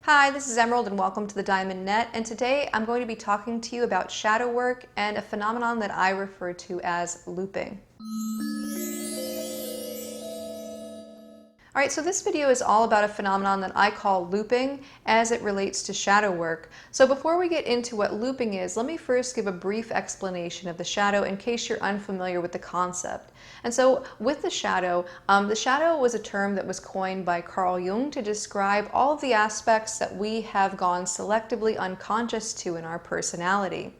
Hi, this is Emerald and welcome to the Diamond Net, and today I'm going to be talking to you about shadow work and a phenomenon that I refer to as looping. Alright, so this video is all about a phenomenon that I call looping as it relates to shadow work. So before we get into what looping is, let me first give a brief explanation of the shadow in case you're unfamiliar with the concept. And so with the shadow was a term that was coined by Jung to describe all of the aspects that we have gone selectively unconscious to in our personality.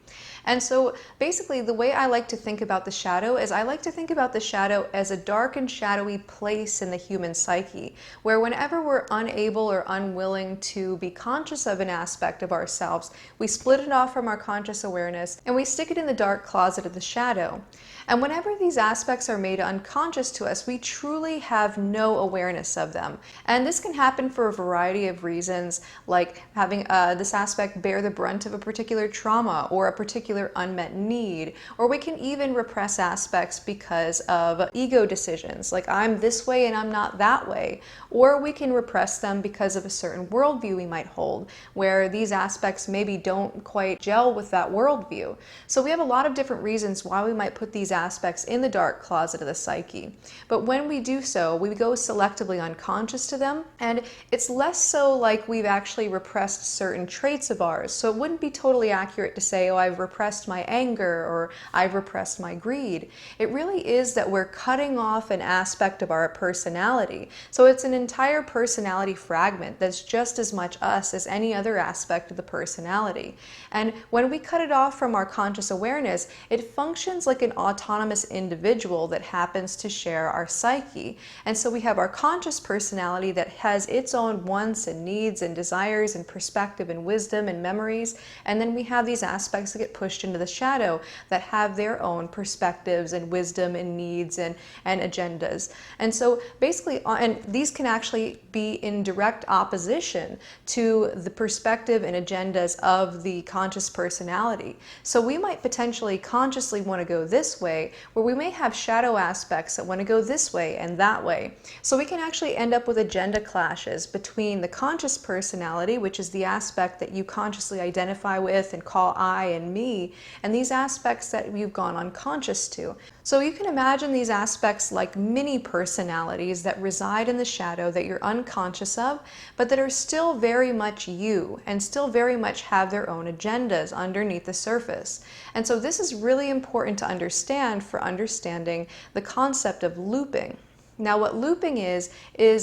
And so basically the way I like to think about the shadow is I like to think about the shadow as a dark and shadowy place in the human psyche, where whenever we're unable or unwilling to be conscious of an aspect of ourselves, we split it off from our conscious awareness and we stick it in the dark closet of the shadow. And whenever these aspects are made unconscious to us, we truly have no awareness of them. And this can happen for a variety of reasons, like having this aspect bear the brunt of a particular trauma or a particular unmet need, or we can even repress aspects because of ego decisions, like I'm this way and I'm not that way, or we can repress them because of a certain worldview we might hold, where these aspects maybe don't quite gel with that worldview. So we have a lot of different reasons why we might put these aspects in the dark closet of the psyche. But when we do so, we go selectively unconscious to them, and it's less so like we've actually repressed certain traits of ours. So it wouldn't be totally accurate to say, oh, I've repressed my anger or I've repressed my greed. It really is that we're cutting off an aspect of our personality. So it's an entire personality fragment that's just as much us as any other aspect of the personality. And when we cut it off from our conscious awareness, it functions like an autonomous individual that happens to share our psyche. And so we have our conscious personality that has its own wants and needs and desires and perspective and wisdom and memories. And then we have these aspects that get pushed into the shadow that have their own perspectives and wisdom and needs and agendas. And so basically, and these can actually be in direct opposition to the perspective and agendas of the conscious personality. So we might potentially consciously want to go this way, where we may have shadow aspects that want to go this way and that way. So we can actually end up with agenda clashes between the conscious personality, which is the aspect that you consciously identify with and call I and me, and these aspects that you've gone unconscious to. So you can imagine these aspects like mini personalities that reside in the shadow that you're unconscious of, but that are still very much you and still very much have their own agendas underneath the surface. And so this is really important to understand for understanding the concept of looping. Now, what looping is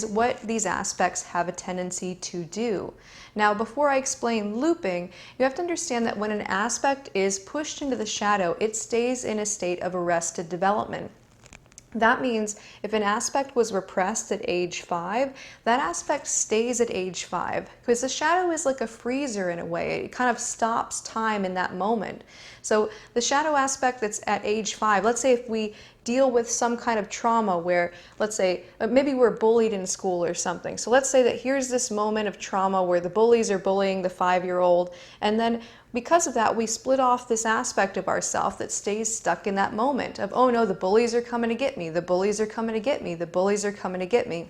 what these aspects have a tendency to do. Now, before I explain looping, you have to understand that when an aspect is pushed into the shadow, it stays in a state of arrested development. That means if an aspect was repressed at age 5, that aspect stays at age 5, because the shadow is like a freezer in a way. It kind of stops time in that moment. So the shadow aspect that's at age 5, let's say if we deal with some kind of trauma where, let's say, maybe we're bullied in school or something. So let's say that here's this moment of trauma where the bullies are bullying the 5-year-old, and then because of that, we split off this aspect of ourself that stays stuck in that moment of, oh no, the bullies are coming to get me, the bullies are coming to get me, the bullies are coming to get me.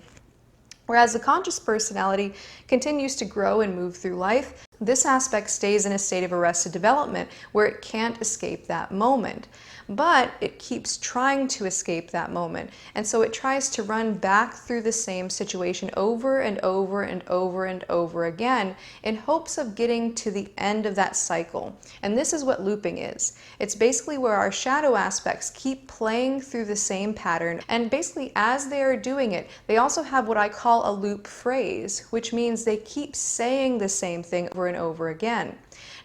Whereas the conscious personality continues to grow and move through life, this aspect stays in a state of arrested development where it can't escape that moment. But it keeps trying to escape that moment. And so it tries to run back through the same situation over and over and over and over again in hopes of getting to the end of that cycle. And this is what looping is. It's basically where our shadow aspects keep playing through the same pattern. And basically as they are doing it, they also have what I call a loop phrase, which means they keep saying the same thing over and over again.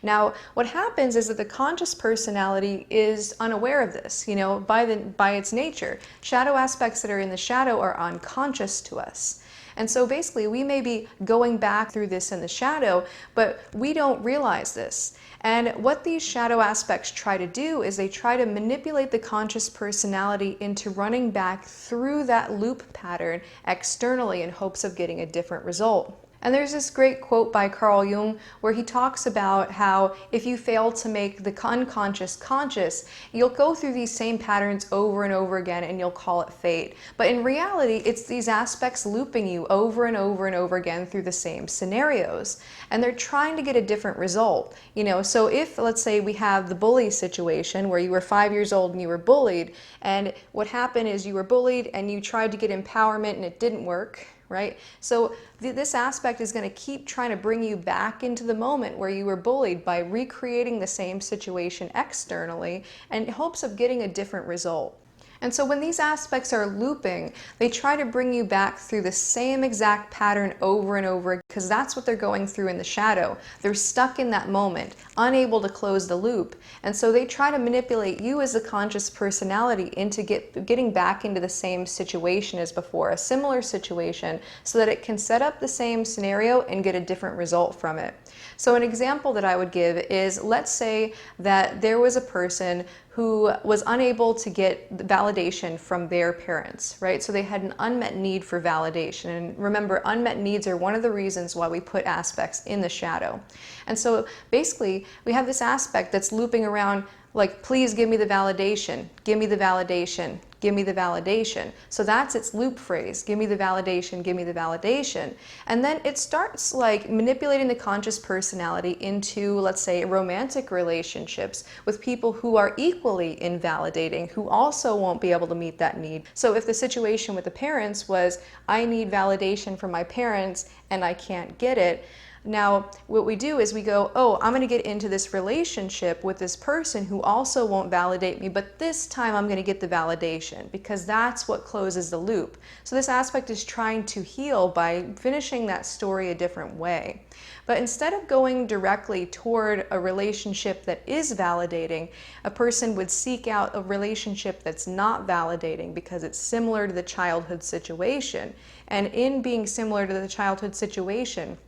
Now, what happens is that the conscious personality is unaware of this, by its nature. Shadow aspects that are in the shadow are unconscious to us. And so basically we may be going back through this in the shadow, but we don't realize this. And what these shadow aspects try to do is they try to manipulate the conscious personality into running back through that loop pattern externally in hopes of getting a different result. And there's this great quote by Carl Jung where he talks about how if you fail to make the unconscious conscious, you'll go through these same patterns over and over again and you'll call it fate. But in reality, it's these aspects looping you over and over and over again through the same scenarios. And they're trying to get a different result. So if, let's say, we have the bully situation where you were 5 years old and you were bullied, and what happened is you were bullied and you tried to get empowerment and it didn't work. Right? So this aspect is going to keep trying to bring you back into the moment where you were bullied by recreating the same situation externally in hopes of getting a different result. And so when these aspects are looping, they try to bring you back through the same exact pattern over and over because that's what they're going through in the shadow. They're stuck in that moment, unable to close the loop. And so they try to manipulate you as a conscious personality into getting back into the same situation as before, a similar situation, so that it can set up the same scenario and get a different result from it. So an example that I would give is, let's say that there was a person who was unable to get validation from their parents, right? So they had an unmet need for validation. And remember, unmet needs are one of the reasons why we put aspects in the shadow. And so basically, we have this aspect that's looping around like, please give me the validation, give me the validation, give me the validation. So that's its loop phrase, give me the validation, give me the validation. And then it starts like manipulating the conscious personality into, let's say, romantic relationships with people who are equally invalidating, who also won't be able to meet that need. So if the situation with the parents was, I need validation from my parents and I can't get it, now, what we do is we go, oh, I'm going to get into this relationship with this person who also won't validate me, but this time I'm going to get the validation because that's what closes the loop. So this aspect is trying to heal by finishing that story a different way. But instead of going directly toward a relationship that is validating, a person would seek out a relationship that's not validating because it's similar to the childhood situation. And in being similar to the childhood situation,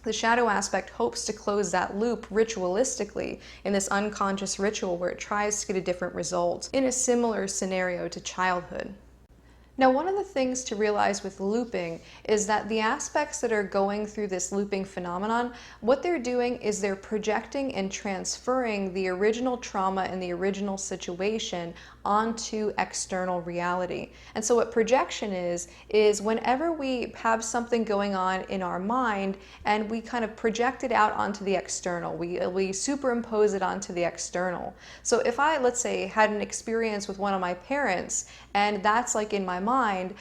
the shadow aspect hopes to close that loop ritualistically in this unconscious ritual where it tries to get a different result in a similar scenario to childhood. Now, one of the things to realize with looping is that the aspects that are going through this looping phenomenon, what they're doing is they're projecting and transferring the original trauma and the original situation onto external reality. And so what projection is whenever we have something going on in our mind and we kind of project it out onto the external, we superimpose it onto the external. So if I, let's say, had an experience with one of my parents and that's like in my mind,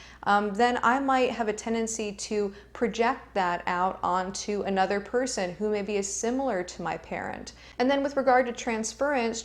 then I might have a tendency to project that out onto another person who maybe is similar to my parent. And then with regard to transference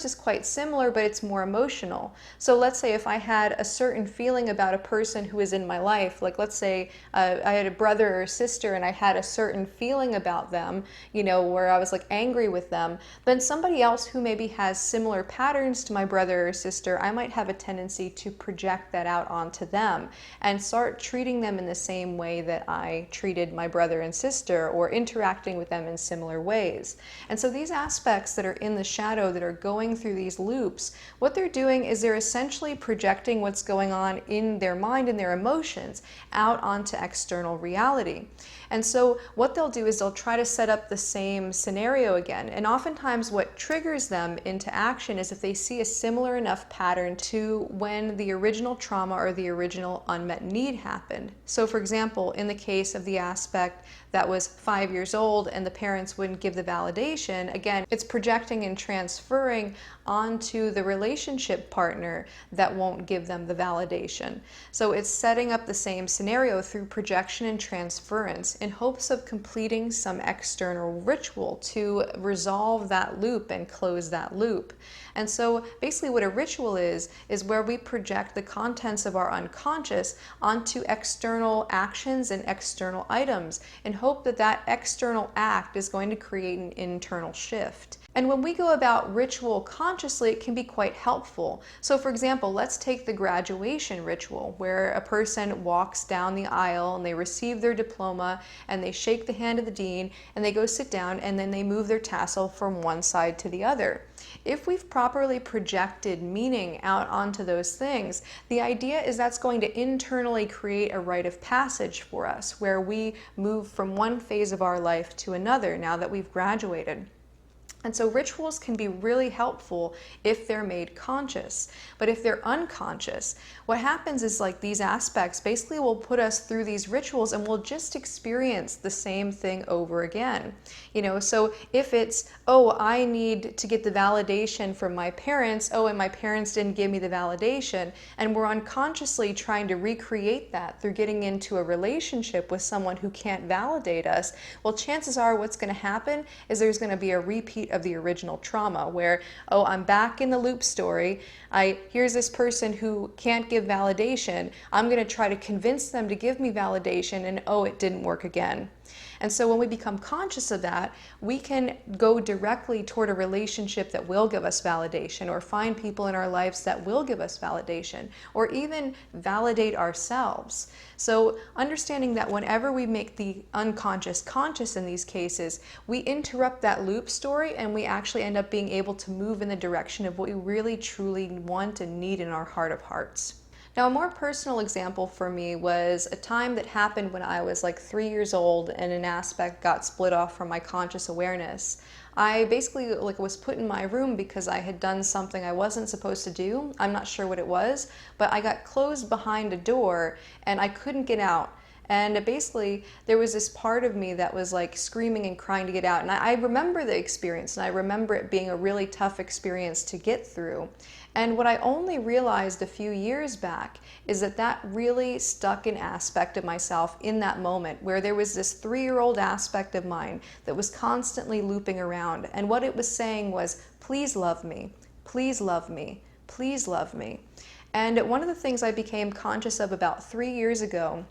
is quite similar, but it's more emotional. So let's say if I had a certain feeling about a person who is in my life, like let's say I had a brother or sister and I had a certain feeling about them, where I was like angry with them, then somebody else who maybe has similar patterns to my brother or sister, I might have a tendency to project that out onto them and start treating them in the same way that I treated my brother and sister, or interacting with them in similar ways. And so these aspects that are in the shadow that are going through these loops, what they're doing is they're essentially projecting what's going on in their mind and their emotions out onto external reality. And so what they'll do is they'll try to set up the same scenario again. And oftentimes what triggers them into action is if they see a similar enough pattern to when the original trauma or the original unmet need happened. So for example, in the case of the aspect that was 5 years old and the parents wouldn't give the validation, again, it's projecting and transferring onto the relationship partner that won't give them the validation. So it's setting up the same scenario through projection and transference in hopes of completing some external ritual to resolve that loop and close that loop. And so basically what a ritual is where we project the contents of our unconscious onto external actions and external items in hope that that external act is going to create an internal shift. And when we go about ritual consciously, it can be quite helpful. So for example, let's take the graduation ritual where a person walks down the aisle and they receive their diploma and they shake the hand of the dean and they go sit down and then they move their tassel from one side to the other. if we've properly projected meaning out onto those things, the idea is that's going to internally create a rite of passage for us, where we move from one phase of our life to another now that we've graduated. And so rituals can be really helpful if they're made conscious. But if they're unconscious, what happens is like these aspects basically will put us through these rituals and we'll just experience the same thing over again. So if it's, oh, I need to get the validation from my parents, oh, and my parents didn't give me the validation, and we're unconsciously trying to recreate that through getting into a relationship with someone who can't validate us, well, chances are what's going to happen is there's going to be a repeat of the original trauma where, oh, I'm back in the loop story. Here's this person who can't give validation. I'm going to try to convince them to give me validation, and oh, it didn't work again. And so when we become conscious of that, we can go directly toward a relationship that will give us validation, or find people in our lives that will give us validation, or even validate ourselves. So understanding that whenever we make the unconscious conscious in these cases, we interrupt that loop story and we actually end up being able to move in the direction of what we really truly want and need in our heart of hearts. Now, a more personal example for me was a time that happened when I was like 3 years old and an aspect got split off from my conscious awareness. I basically was put in my room because I had done something I wasn't supposed to do. I'm not sure what it was, but I got closed behind a door and I couldn't get out. And basically, there was this part of me that was like screaming and crying to get out. And I remember the experience, and I remember it being a really tough experience to get through. And what I only realized a few years back is that that really stuck an aspect of myself in that moment, where there was this 3-year-old aspect of mine that was constantly looping around. And what it was saying was, please love me, please love me, please love me. And one of the things I became conscious of about 3 years ago,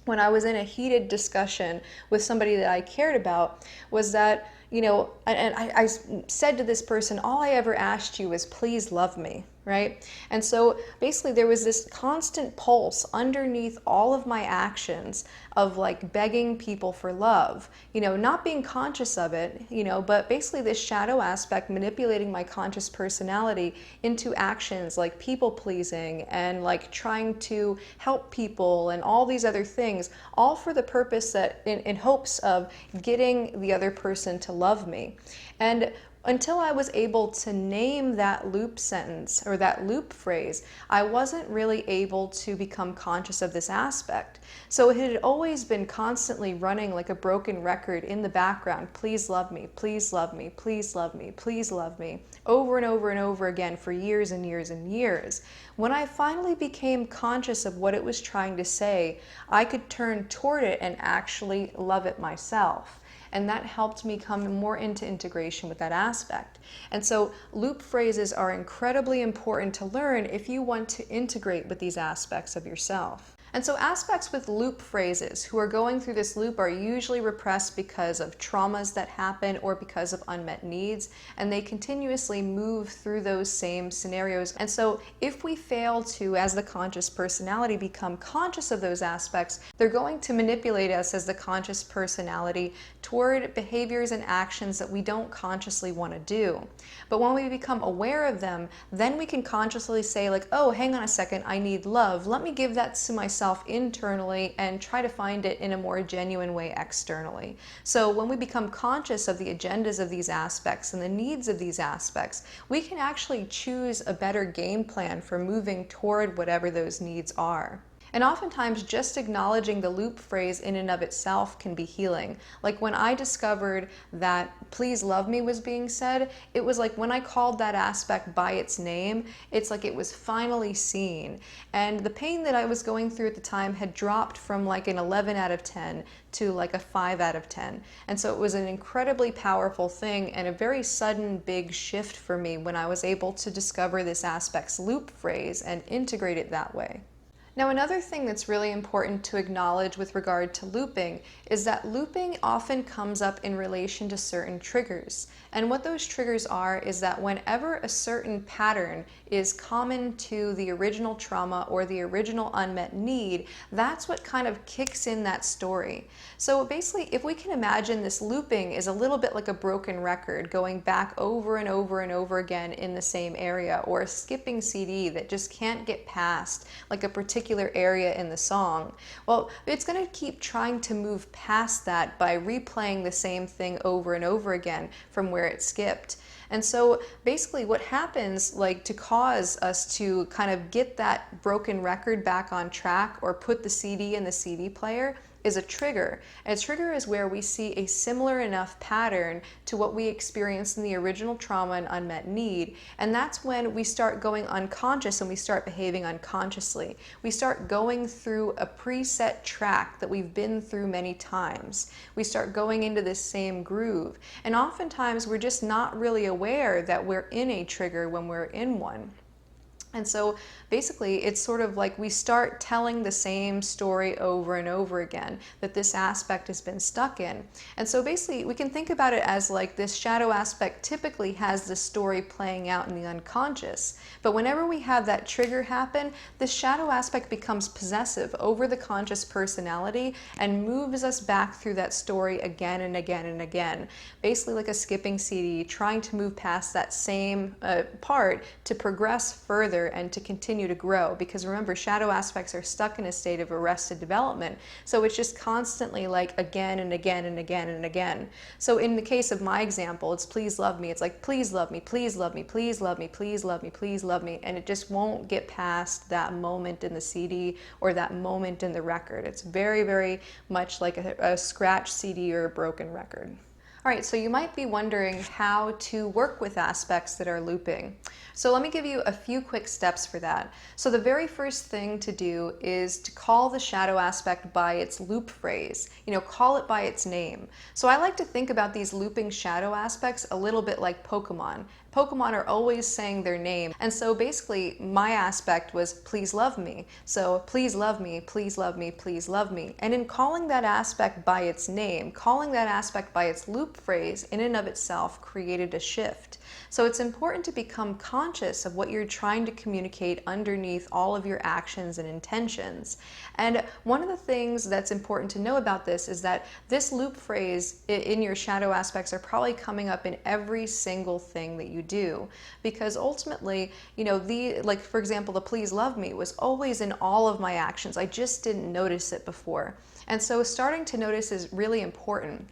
when I was in a heated discussion with somebody that I cared about, was that, I said to this person, all I ever asked you was, please love me, right? And so basically there was this constant pulse underneath all of my actions of like begging people for love, not being conscious of it, but basically this shadow aspect manipulating my conscious personality into actions like people pleasing and like trying to help people and all these other things, all for the purpose that in hopes of getting the other person to love me. And until I was able to name that loop sentence or that loop phrase, I wasn't really able to become conscious of this aspect. So it had always been constantly running like a broken record in the background. Please love me, please love me, please love me, please love me, over and over and over again for years and years and years. When I finally became conscious of what it was trying to say, I could turn toward it and actually love it myself. And that helped me come more into integration with that aspect. And so loop phrases are incredibly important to learn if you want to integrate with these aspects of yourself. And so aspects with loop phrases who are going through this loop are usually repressed because of traumas that happen or because of unmet needs, and they continuously move through those same scenarios. And so if we fail to, as the conscious personality, become conscious of those aspects, they're going to manipulate us as the conscious personality toward behaviors and actions that we don't consciously want to do. But when we become aware of them, then we can consciously say like, oh, hang on a second, I need love. Let me give that to myself internally and try to find it in a more genuine way externally. So when we become conscious of the agendas of these aspects and the needs of these aspects, we can actually choose a better game plan for moving toward whatever those needs are. And oftentimes just acknowledging the loop phrase in and of itself can be healing. Like when I discovered that please love me was being said, it was like when I called that aspect by its name, it's like it was finally seen. And the pain that I was going through at the time had dropped from like an 11 out of 10 to like a 5 out of 10. And so it was an incredibly powerful thing and a very sudden big shift for me when I was able to discover this aspect's loop phrase and integrate it that way. Now, another thing that's really important to acknowledge with regard to looping is that looping often comes up in relation to certain triggers. And what those triggers are is that whenever a certain pattern is common to the original trauma or the original unmet need, that's what kind of kicks in that story. So basically, if we can imagine this looping is a little bit like a broken record going back over and over and over again in the same area, or a skipping CD that just can't get past like a particular area in the song, well, it's going to keep trying to move past that by replaying the same thing over and over again from where it skipped. And so basically what happens, like, to cause us to kind of get that broken record back on track or put the CD in the CD player, is a trigger. And a trigger is where we see a similar enough pattern to what we experienced in the original trauma and unmet need. And that's when we start going unconscious and we start behaving unconsciously. We start going through a preset track that we've been through many times. We start going into this same groove. And oftentimes we're just not really aware that we're in a trigger when we're in one. And so basically it's sort of like we start telling the same story over and over again that this aspect has been stuck in. And so basically we can think about it as like this shadow aspect typically has the story playing out in the unconscious. But whenever we have that trigger happen, this shadow aspect becomes possessive over the conscious personality and moves us back through that story again and again and again. Basically like a skipping CD, trying to move past that same part to progress further and to continue to grow, because remember, shadow aspects are stuck in a state of arrested development, so it's just constantly like again and again and again and again. So in the case of my example, it's please love me. It's like please love me, please love me, please love me, please love me, please love me, and it just won't get past that moment in the CD or that moment in the record. It's very, very much like a scratch CD or a broken record. All right, so you might be wondering how to work with aspects that are looping. So let me give you a few quick steps for that. So the very first thing to do is to call the shadow aspect by its loop phrase. Call it by its name. So I like to think about these looping shadow aspects a little bit like Pokemon. Pokemon are always saying their name. And so basically my aspect was please love me. So please love me, please love me, please love me. And in calling that aspect by its name, calling that aspect by its loop phrase in and of itself created a shift. So it's important to become conscious of what you're trying to communicate underneath all of your actions and intentions. And one of the things that's important to know about this is that this loop phrase in your shadow aspects are probably coming up in every single thing that you do, because ultimately, like for example, the please love me was always in all of my actions. I just didn't notice it before. And so starting to notice is really important.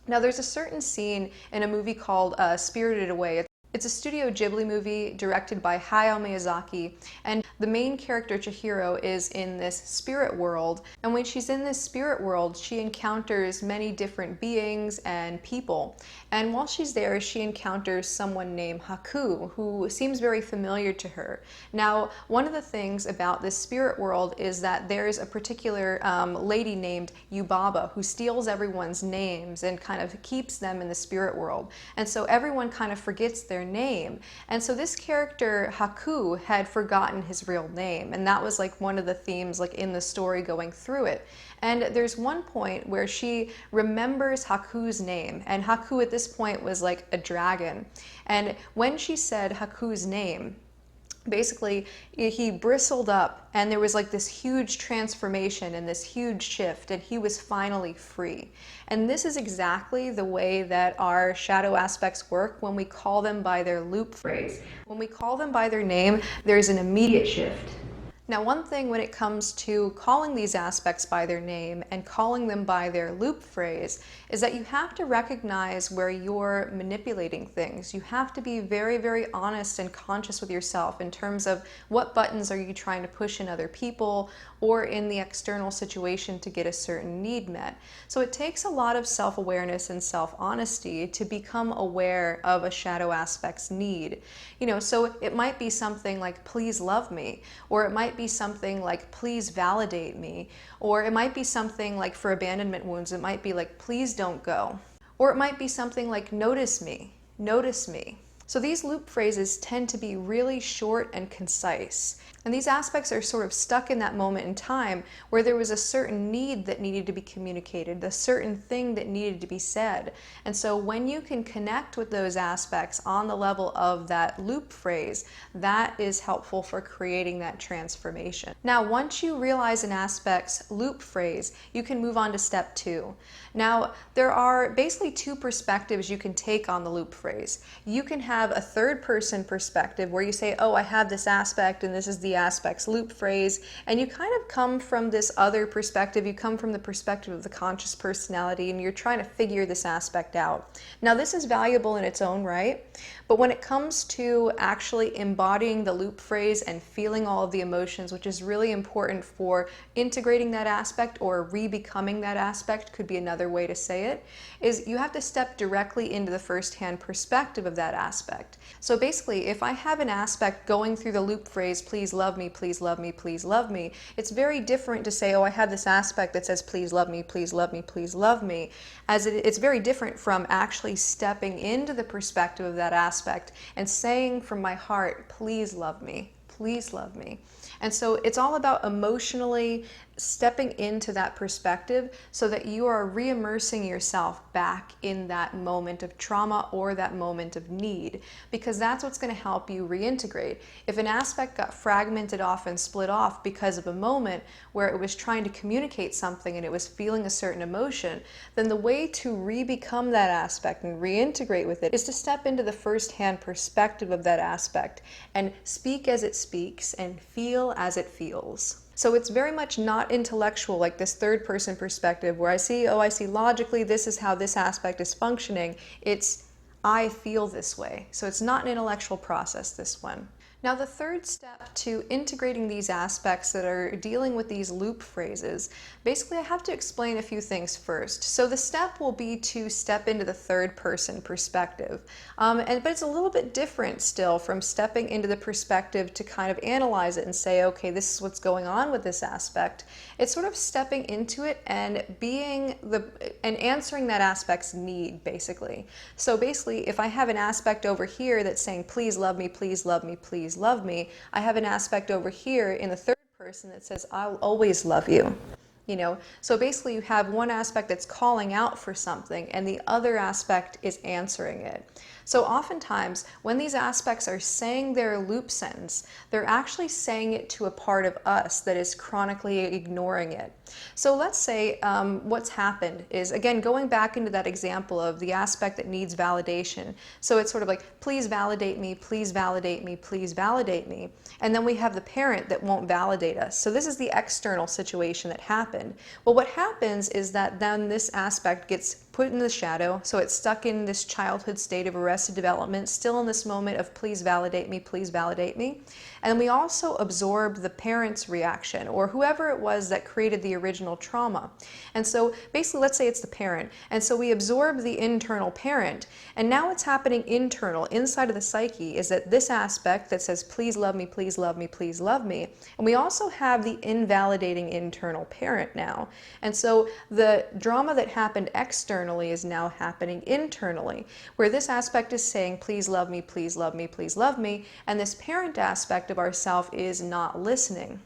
Now, there's a certain scene in a movie called Spirited Away. It's a Studio Ghibli movie directed by Hayao Miyazaki, and the main character, Chihiro, is in this spirit world. And when she's in this spirit world, she encounters many different beings and people. And while she's there, she encounters someone named Haku, who seems very familiar to her. Now, one of the things about this spirit world is that there's a particular lady named Yubaba who steals everyone's names and kind of keeps them in the spirit world. And so everyone kind of forgets their name. And so this character, Haku, had forgotten his real name. And that was like one of the themes like in the story going through it. And there's one point where she remembers Haku's name. And Haku at this point was like a dragon. And when she said Haku's name, basically he bristled up and there was like this huge transformation and this huge shift, and he was finally free. And this is exactly the way that our shadow aspects work when we call them by their loop phrase. When we call them by their name, there's an immediate shift. Now, one thing when it comes to calling these aspects by their name and calling them by their loop phrase is that you have to recognize where you're manipulating things. You have to be very, very honest and conscious with yourself in terms of what buttons are you trying to push in other people or in the external situation to get a certain need met. So it takes a lot of self-awareness and self-honesty to become aware of a shadow aspect's need. So it might be something like, please love me, or it might be something like, please validate me, or it might be something like, for abandonment wounds, it might be like, please don't go, or it might be something like, notice me, notice me. So these loop phrases tend to be really short and concise. And these aspects are sort of stuck in that moment in time where there was a certain need that needed to be communicated, a certain thing that needed to be said. And so when you can connect with those aspects on the level of that loop phrase, that is helpful for creating that transformation. Now, once you realize an aspect's loop phrase, you can move on to step 2. Now, there are basically 2 perspectives you can take on the loop phrase. You can have a third person perspective where you say, oh, I have this aspect and this is the aspect's loop phrase, and you kind of come from this other perspective. You come from the perspective of the conscious personality and you're trying to figure this aspect out. Now, this is valuable in its own right, but when it comes to actually embodying the loop phrase and feeling all of the emotions, which is really important for integrating that aspect or re-becoming that aspect, could be another way to say it, is you have to step directly into the first-hand perspective of that aspect. So basically, if I have an aspect going through the loop phrase, please love me, please love me, please love me, it's very different to say, oh, I have this aspect that says, please love me, please love me, please love me, as it's very different from actually stepping into the perspective of that aspect and saying from my heart, please love me, please love me. And so it's all about emotionally stepping into that perspective so that you are re-immersing yourself back in that moment of trauma or that moment of need, because that's what's going to help you reintegrate. If an aspect got fragmented off and split off because of a moment where it was trying to communicate something and it was feeling a certain emotion, then the way to re-become that aspect and reintegrate with it is to step into the first-hand perspective of that aspect and speak as it speaks and feel as it feels. So it's very much not intellectual, like this third person perspective where I see logically this is how this aspect is functioning. It's I feel this way. So it's not an intellectual process, this one. Now, the third step to integrating these aspects that are dealing with these loop phrases, basically I have to explain a few things first. So the step will be to step into the third person perspective. But it's a little bit different still from stepping into the perspective to kind of analyze it and say, okay, this is what's going on with this aspect. It's sort of stepping into it and answering that aspect's need, basically. So basically, if I have an aspect over here that's saying, please love me, please love me, please love me, I have an aspect over here in the third person that says, I'll always love you. So basically you have one aspect that's calling out for something and the other aspect is answering it. So oftentimes when these aspects are saying their loop sentence, they're actually saying it to a part of us that is chronically ignoring it. So let's say what's happened is, again, going back into that example of the aspect that needs validation. So it's sort of like, please validate me, please validate me, please validate me. And then we have the parent that won't validate us. So this is the external situation that happened. Well, what happens is that then this aspect gets put in the shadow, so it's stuck in this childhood state of arrested development, still in this moment of please validate me, please validate me. And we also absorb the parent's reaction or whoever it was that created the original trauma. And so basically, let's say it's the parent. And so we absorb the internal parent. And now what's happening internal, inside of the psyche, is that this aspect that says, please love me, please love me, please love me. And we also have the invalidating internal parent now. And so the drama that happened externally is now happening internally, where this aspect is saying, please love me, please love me, please love me. And this parent aspect of ourself is not listening.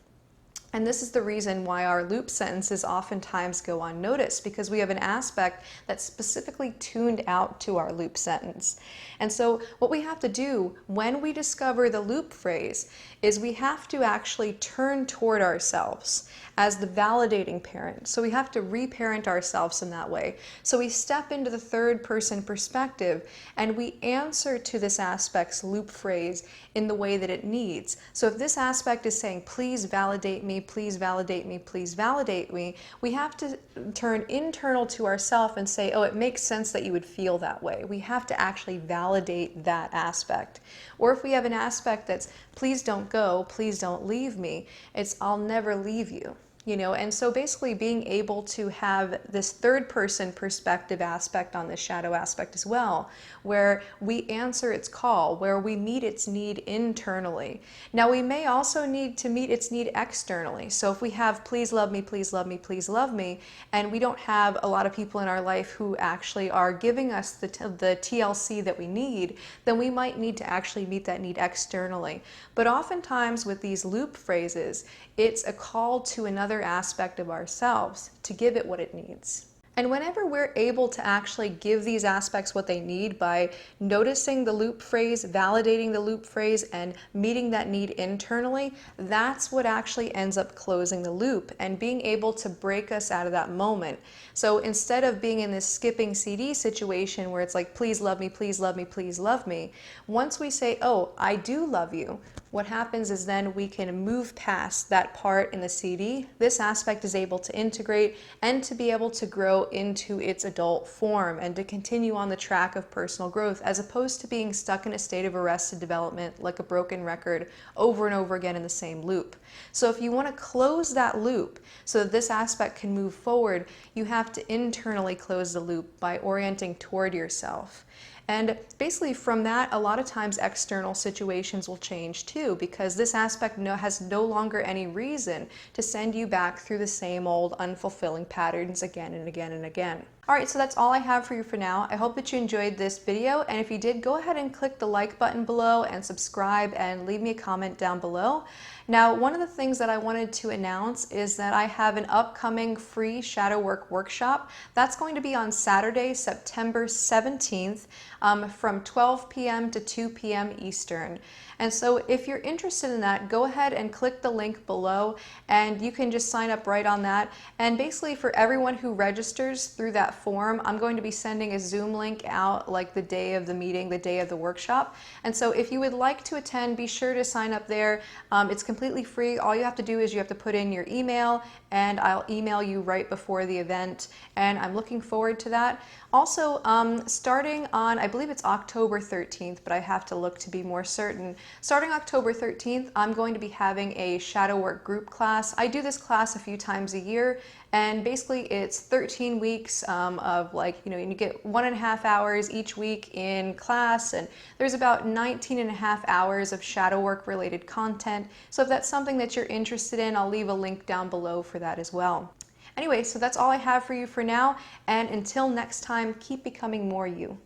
And this is the reason why our loop sentences oftentimes go unnoticed, because we have an aspect that's specifically tuned out to our loop sentence. And so what we have to do when we discover the loop phrase is we have to actually turn toward ourselves as the validating parent. So we have to reparent ourselves in that way. So we step into the third person perspective and we answer to this aspect's loop phrase in the way that it needs. So if this aspect is saying, please validate me, please validate me, please validate me, we have to turn internal to ourselves and say, oh, it makes sense that you would feel that way. We have to actually validate that aspect. Or if we have an aspect that's, please don't go, please don't leave me, it's, I'll never leave you. And so basically being able to have this third person perspective aspect on the shadow aspect as well, where we answer its call, where we meet its need internally. Now we may also need to meet its need externally. So if we have please love me, please love me, please love me, and we don't have a lot of people in our life who actually are giving us the TLC that we need, then we might need to actually meet that need externally. But oftentimes with these loop phrases, it's a call to another aspect of ourselves to give it what it needs. And whenever we're able to actually give these aspects what they need by noticing the loop phrase, validating the loop phrase, and meeting that need internally, that's what actually ends up closing the loop and being able to break us out of that moment. So instead of being in this skipping CD situation where it's like, please love me, please love me, please love me, once we say, oh, I do love you, what happens is then we can move past that part in the CD. This aspect is able to integrate and to be able to grow into its adult form and to continue on the track of personal growth, as opposed to being stuck in a state of arrested development like a broken record over and over again in the same loop. So if you want to close that loop so that this aspect can move forward, you have to internally close the loop by orienting toward yourself. And basically from that, a lot of times external situations will change too, because this aspect has no longer any reason to send you back through the same old unfulfilling patterns again and again and again. Alright, so that's all I have for you for now. I hope that you enjoyed this video, and if you did, go ahead and click the like button below and subscribe and leave me a comment down below. Now, one of the things that I wanted to announce is that I have an upcoming free shadow work workshop. That's going to be on Saturday, September 17th from 12 p.m. to 2 p.m. Eastern. And so if you're interested in that, go ahead and click the link below and you can just sign up right on that. And basically for everyone who registers through that form, I'm going to be sending a Zoom link out like the day of the meeting, the day of the workshop. And so if you would like to attend, be sure to sign up there. It's completely free. All you have to do is you have to put in your email and I'll email you right before the event. And I'm looking forward to that. Also, starting on, I believe it's October 13th, but I have to look to be more certain. Starting October 13th, I'm going to be having a shadow work group class. I do this class a few times a year, and basically it's 13 weeks of you get 1.5 hours each week in class, and there's about 19.5 hours of shadow work related content. So if that's something that you're interested in, I'll leave a link down below for that as well. Anyway, so that's all I have for you for now, and until next time, keep becoming more you.